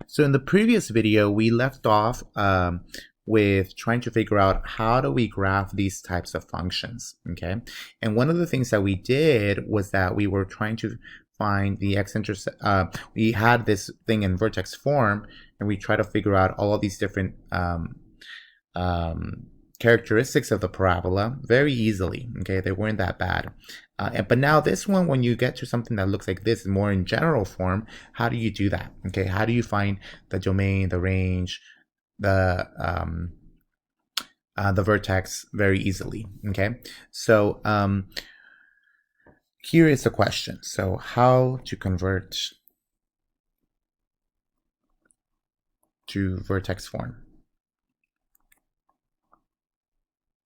So in the previous video, we left off with trying to figure out how do we graph these types of functions, okay? And one of the things that we did was that we were trying to find the x-intercept. We had this thing in vertex form, and we try to figure out all of these different characteristics of the parabola very easily, okay? They weren't that bad. But now this one, when you get to something that looks like this, more in general form, how do you do that? Okay, how do you find the domain, the range, the vertex very easily? Okay, so here is the question. So how to convert to vertex form?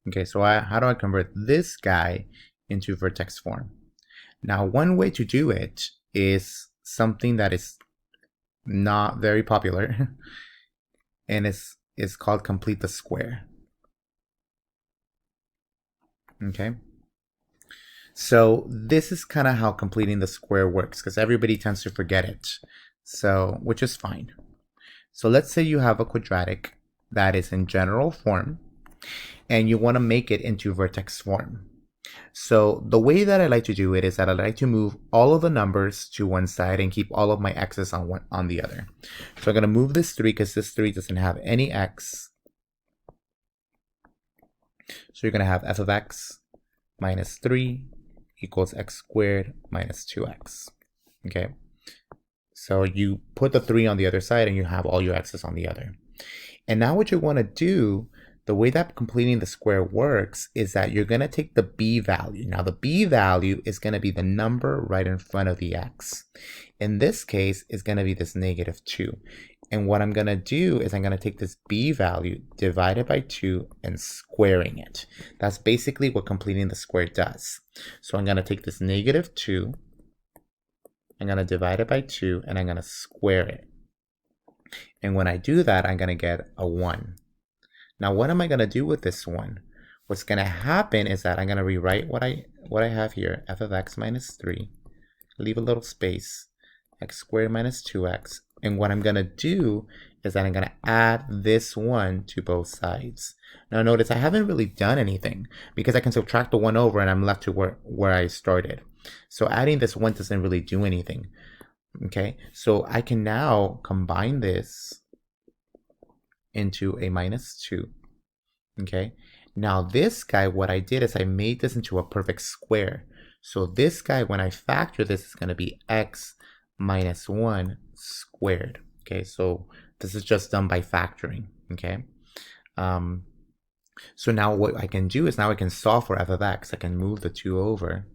Okay, so how do I convert this guy into vertex form? Now, one way to do it is something that is not very popular, and is called complete the square. Okay, so this is kind of how completing the square works, because everybody tends to forget it, so which is fine. So let's say you have a quadratic that is in general form, and you want to make it into vertex form. So the way that I like to do it is that I like to move all of the numbers to one side and keep all of my x's on the other. So I'm going to move this 3 because this 3 doesn't have any x. So you're going to have f of x minus 3 equals x squared minus 2x. Okay. So you put the 3 on the other side and you have all your x's on the other. And now what you want to do, the way that completing the square works is that you're going to take the b value. Now the b value is going to be the number right in front of the x. In this case, it's going to be this -2. And what I'm going to do is I'm going to take this b value divided by 2 and squaring it. That's basically what completing the square does. So I'm going to take this -2, I'm going to divide it by 2, and I'm going to square it. And when I do that, I'm going to get a 1. Now, what am I going to do with this 1? What's going to happen is that I'm going to rewrite what I have here, f of x minus 3, leave a little space, x squared minus 2x, and what I'm going to do is that I'm going to add this 1 to both sides. Now notice I haven't really done anything because I can subtract the 1 over and I'm left to where I started. So adding this 1 doesn't really do anything. Okay, so I can now combine this into a -2. Okay, now this guy, what I did is I made this into a perfect square. So this guy, when I factor this, is going to be x minus 1 squared. Okay, so this is just done by factoring. Okay, so now what I can do is now I can solve for f of x. I can move the 2 over,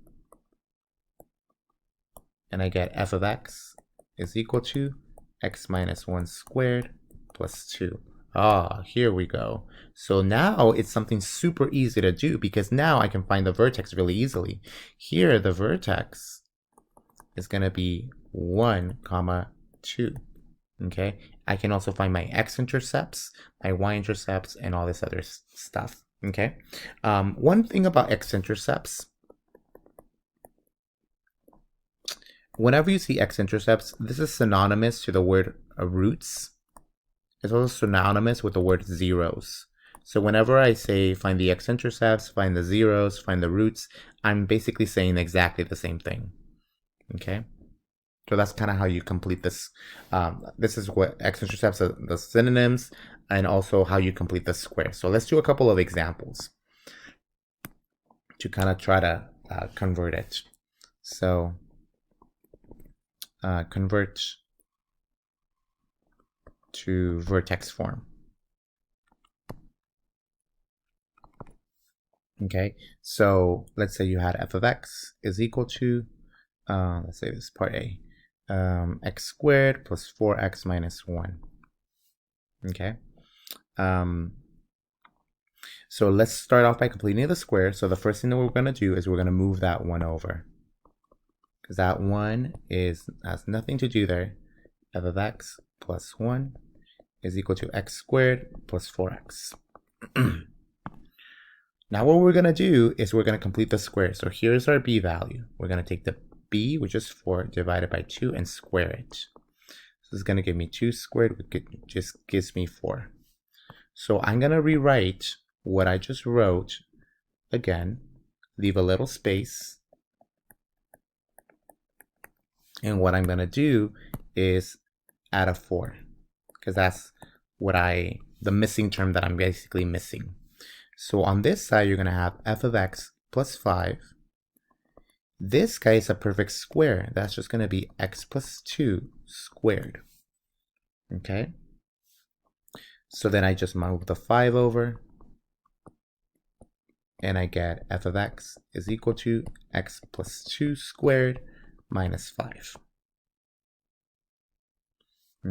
and I get f of x is equal to x minus 1 squared plus 2. Ah, here we go. So now it's something super easy to do because now I can find the vertex really easily. Here, the vertex is going to be 1, 2. Okay, I can also find my x-intercepts, my y-intercepts, and all this other stuff. Okay, one thing about x-intercepts, whenever you see x-intercepts, this is synonymous to the word roots. It's also synonymous with the word zeros. So whenever I say find the x-intercepts, find the zeros, find the roots, I'm basically saying exactly the same thing. Okay, so that's kind of how you complete this. This is what x-intercepts are, the synonyms, and also how you complete the square. So let's do a couple of examples to kind of try to convert it. So convert to vertex form. Okay, so let's say you had f of x is equal to, let's say this is part A, x squared plus 4x minus 1. Okay, so let's start off by completing the square. So the first thing that we're going to do is we're going to move that 1 over, because that 1 has nothing to do there. F of x plus 1 is equal to x squared plus 4x. Now what we're going to do is we're going to complete the square. So here's our b value. We're going to take the b, which is 4, divided by 2 and square it. this is going to give me 2 squared, which just gives me 4. So I'm going to rewrite what I just wrote again, leave a little space. And what I'm going to do is add a 4, because that's what the missing term that I'm basically missing. So on this side, you're going to have f of x plus 5. This guy is a perfect square. That's just going to be x plus 2 squared. Okay? So then I just move the 5 over, and I get f of x is equal to x plus 2 squared minus 5.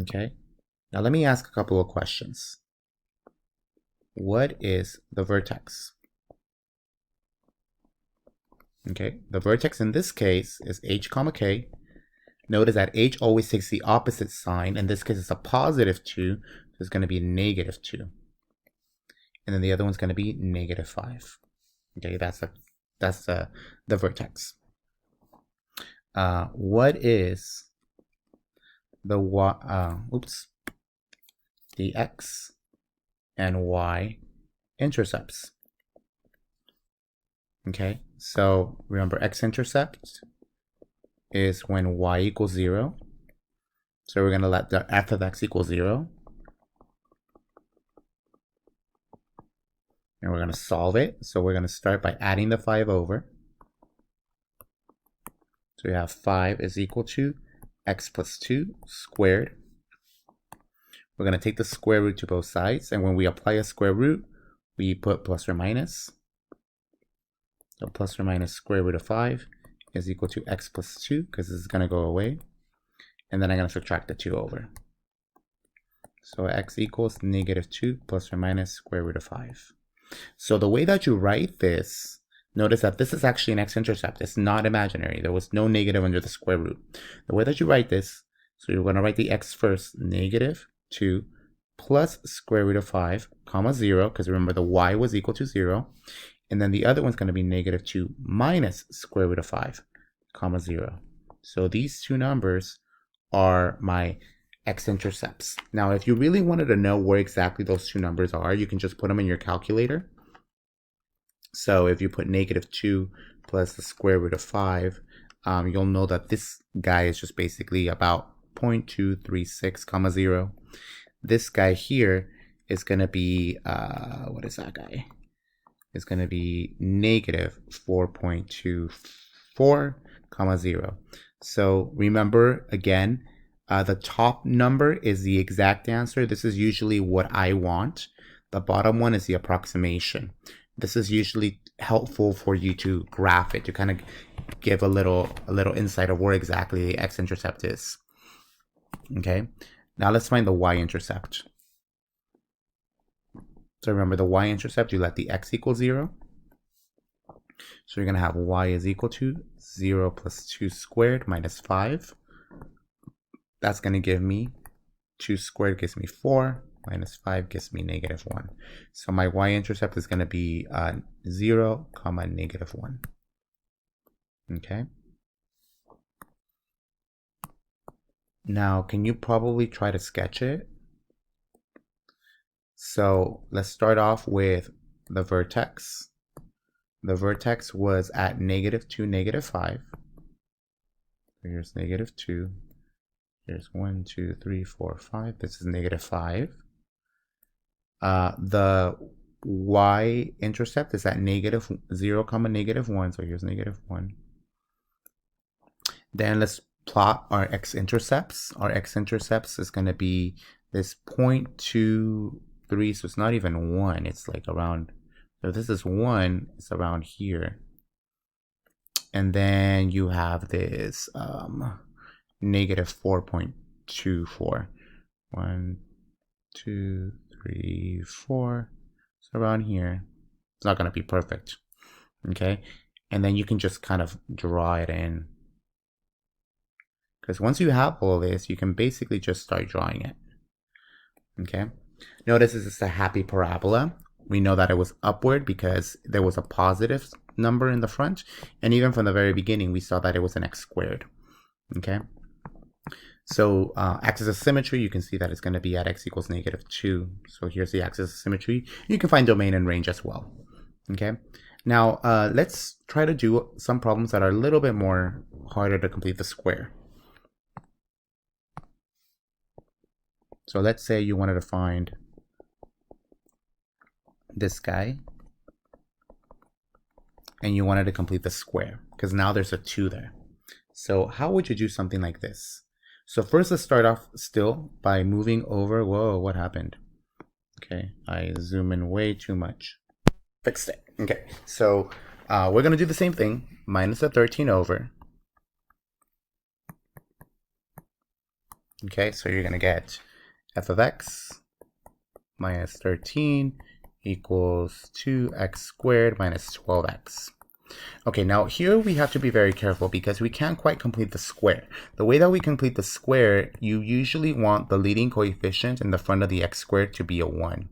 Okay? Now let me ask a couple of questions. What is the vertex? Okay, the vertex in this case is h comma k. Notice that h always takes the opposite sign. In this case, it's a positive 2, so it's going to be negative 2. And then the other one's going to be negative 5. Okay, that's the vertex. What is the the x and y intercepts? Okay, so remember x-intercept is when y equals 0. So we're going to let the f of x equal 0. And we're going to solve it. So we're going to start by adding the 5 over. So we have 5 is equal to x plus 2 squared. We're going to take the square root to both sides. And when we apply a square root, we put plus or minus. So plus or minus square root of 5 is equal to x plus 2, because this is going to go away. And then I'm going to subtract the 2 over. So x equals negative 2 plus or minus square root of 5. So the way that you write this, notice that this is actually an x-intercept. It's not imaginary. There was no negative under the square root. The way that you write this, so you're going to write the x first, negative 2 plus square root of 5, comma 0, because remember the y was equal to 0. And then the other one's going to be negative 2 minus square root of 5, comma 0. So these two numbers are my x-intercepts. Now, if you really wanted to know where exactly those two numbers are, you can just put them in your calculator. So if you put negative 2 plus the square root of 5, you'll know that this guy is just basically about 0.236, comma 0. This guy here is going to be, what is that guy? Is going to be negative 4.24, comma 0. So remember, again, the top number is the exact answer. This is usually what I want. The bottom one is the approximation. This is usually helpful for you to graph it, to kind of give a little insight of where exactly the x-intercept is. Okay, now let's find the y-intercept. So remember the y-intercept, you let the x equal 0. So you're going to have y is equal to 0 plus 2 squared minus 5. That's going to give me 2 squared gives me 4, minus 5 gives me negative 1. So my y-intercept is going to be 0, comma negative 1. Okay. Now, can you probably try to sketch it? So let's start off with the vertex. The vertex was at negative 2, negative 5. Here's negative 2. Here's 1, 2, 3, 4, 5. This is negative 5. The y-intercept is at negative 0, comma negative 1. So here's negative 1. Then let's plot our x-intercepts. Our x-intercepts is going to be this 0.23. So it's not even 1. It's like around, so this is 1. It's around here. And then you have this negative 4.24. 1, 2, 3, 4. So around here. It's not going to be perfect. Okay. And then you can just kind of draw it in. Because once you have all this, you can basically just start drawing it. Okay. Notice this is a happy parabola. We know that it was upward because there was a positive number in the front. And even from the very beginning, we saw that it was an x squared. Okay. So axis of symmetry, you can see that it's going to be at x equals -2. So here's the axis of symmetry. You can find domain and range as well. Okay. Now let's try to do some problems that are a little bit more harder to complete the square. So let's say you wanted to find this guy, and you wanted to complete the square, because now there's a 2 there. So how would you do something like this? So first, let's start off still by moving over. Whoa, what happened? Okay, I zoom in way too much. Fixed it. Okay, so we're going to do the same thing, minus the 13 over. Okay, so you're going to get f of x minus 13 equals 2x squared minus 12x. Okay, now here we have to be very careful because we can't quite complete the square. The way that we complete the square, you usually want the leading coefficient in the front of the x squared to be a 1.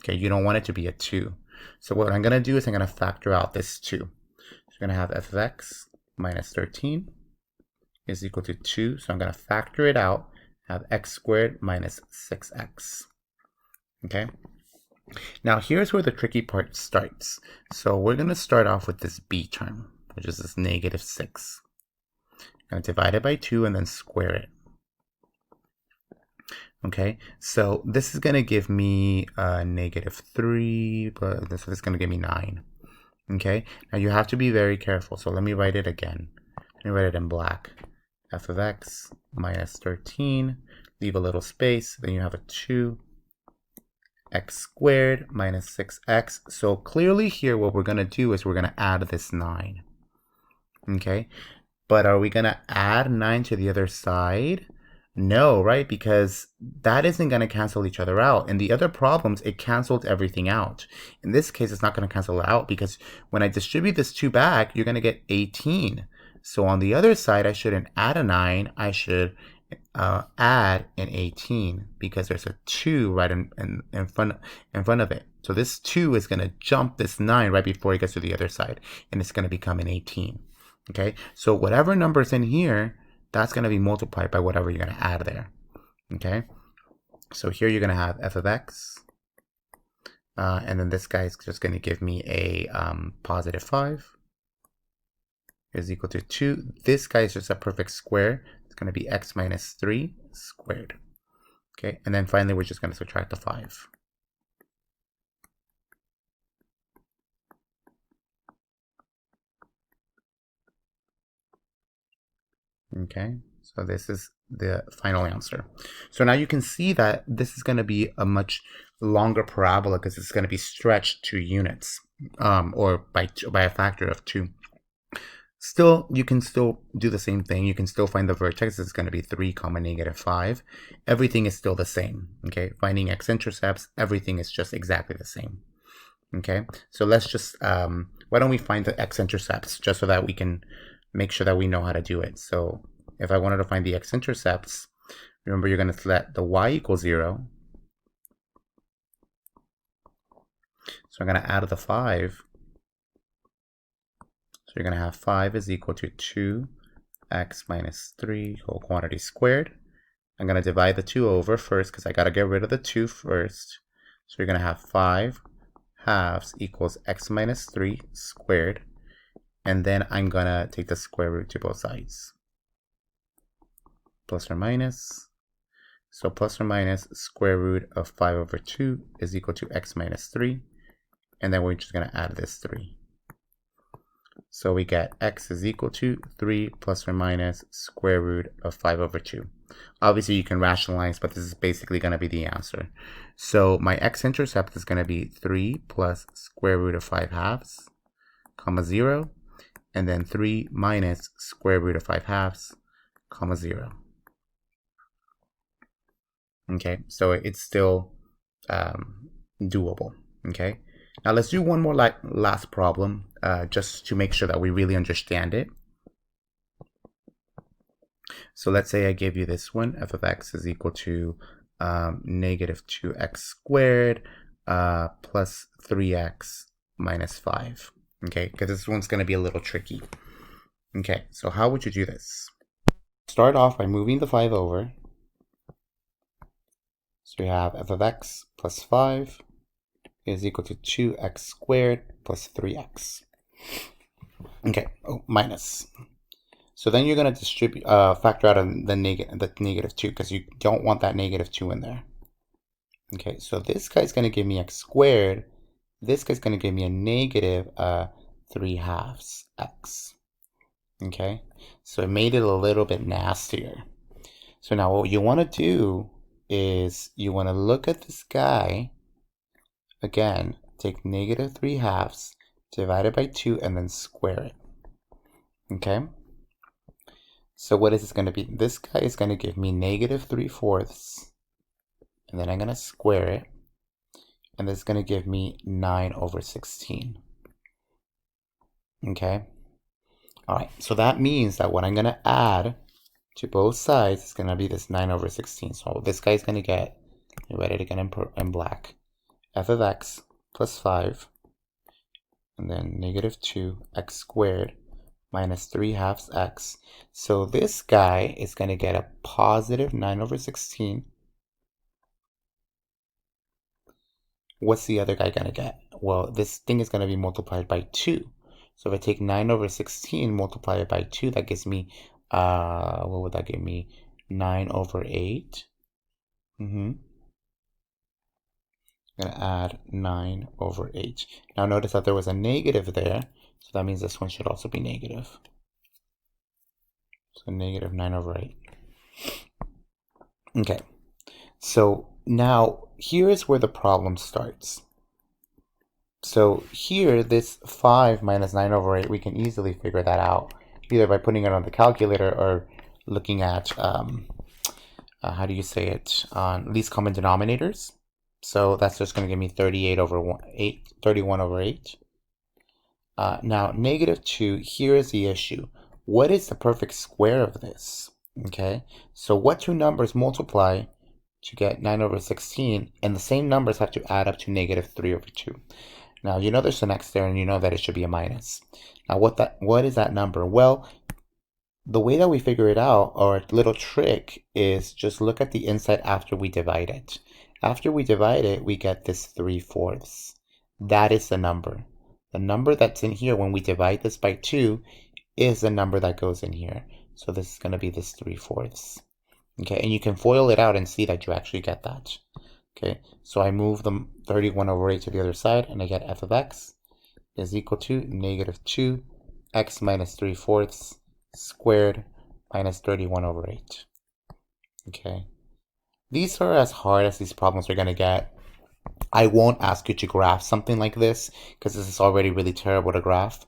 Okay, you don't want it to be a 2. So what I'm going to do is I'm going to factor out this 2. So you're going to have f of x minus 13 is equal to 2. So I'm going to factor it out, have x squared minus 6x. Okay. Now here's where the tricky part starts. So we're going to start off with this b term, which is this -6. I'm going to divide it by 2 and then square it. Okay, so this is going to give me -3, but this is going to give me 9. Okay, now you have to be very careful. So let me write it again. Let me write it in black. F of x minus 13, leave a little space, then you have a 2. X squared minus 6x. So clearly here what we're going to do is we're going to add this 9. Okay, but are we going to add 9 to the other side? No, right? Because that isn't going to cancel each other out. In the other problems, it canceled everything out. In this case, it's not going to cancel it out because when I distribute this 2 back, you're going to get 18. So on the other side, I shouldn't add a 9. I should add an 18 because there's a 2 right in front of it. So this 2 is going to jump this 9 right before it gets to the other side, and it's going to become an 18. Okay, so whatever number's in here, that's going to be multiplied by whatever you're going to add there. Okay, so here you're going to have f of x, and then this guy is just going to give me a positive 5 is equal to 2. This guy is just a perfect square. It's going to be x minus 3 squared. Okay, and then finally we're just going to subtract the 5. Okay, so this is the final answer. So now you can see that this is going to be a much longer parabola because it's going to be stretched to units, or by a factor of 2. Still, you can still do the same thing. You can still find the vertex. It's going to be 3, -5. Everything is still the same. Okay, finding x-intercepts, everything is just exactly the same. Okay, so let's just, why don't we find the x-intercepts just so that we can make sure that we know how to do it. So if I wanted to find the x-intercepts, remember you're going to let the y equal 0. So I'm going to add the 5. So you're going to have 5 is equal to 2x minus 3 whole quantity squared. I'm going to divide the 2 over first because I got to get rid of the 2 first. So you're going to have 5 halves equals x minus 3 squared. And then I'm going to take the square root to both sides. Plus or minus. So plus or minus square root of 5 over 2 is equal to x minus 3. And then we're just going to add this 3. So we get x is equal to 3 plus or minus square root of 5 over 2. Obviously you can rationalize, but this is basically going to be the answer. So my x-intercept is going to be 3 plus square root of 5 halves, comma 0. And then 3 minus square root of 5 halves, comma 0. Okay, so it's still doable. Okay, now let's do one more last problem just to make sure that we really understand it. So let's say I give you this one, f of x is equal to -2x squared plus 3x minus 5. Okay, because this one's going to be a little tricky. Okay, so how would you do this? start off by moving the 5 over. So we have f of x plus 5 is equal to 2x squared plus 3x. Okay, minus. So then you're going to distribute, factor out the negative 2 because you don't want that negative 2 in there. Okay, so this guy's going to give me x squared. This guy's going to give me a negative 3/2 x. Okay, so it made it a little bit nastier. So now what you want to do is you want to look at this guy. Again, take negative 3/2, divide it by 2, and then square it. Okay? So what is this going to be? This guy is going to give me negative 3/4, and then I'm going to square it, and this is going to give me 9/16. Okay? Alright, so that means that what I'm going to add to both sides is going to be this 9/16. So this guy's going to get, let me write it again in black, f of x plus 5, and then negative 2x squared minus 3/2 x. So this guy is going to get a positive 9/16. What's the other guy going to get? Well, this thing is going to be multiplied by 2. So if I take 9/16, multiply it by 2, that gives me, what would that give me? 9/8. I'm going to add 9/8. Now notice that there was a negative there, so that means this one should also be negative. So negative 9/8. Okay, so now here is where the problem starts. So here, this 5 minus 9/8, we can easily figure that out, either by putting it on the calculator or looking at, how do you say it, on least common denominators. So that's just going to give me 31/8. Now, negative 2, here is the issue. What is the perfect square of this? Okay, so what two numbers multiply to get 9/16, and the same numbers have to add up to negative 3/2. Now, you know there's an x there, and you know that it should be a minus. Now, what is that number? Well, the way that we figure it out, or a little trick, is just look at the inside after we divide it. After we divide it, we get this 3/4. That is the number. The number that's in here when we divide this by 2 is the number that goes in here. So this is going to be this 3/4. Okay, and you can FOIL it out and see that you actually get that. Okay, so I move the 31/8 to the other side, and I get f of x is equal to negative 2x minus 3/4 squared minus 31/8. Okay, these are as hard as these problems are going to get. I won't ask you to graph something like this because this is already really terrible to graph.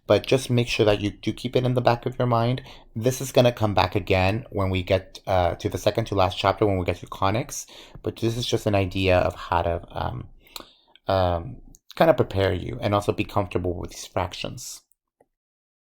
But just make sure that you do keep it in the back of your mind. This is going to come back again when we get to the second to last chapter, when we get to conics. But this is just an idea of how to kind of prepare you and also be comfortable with these fractions.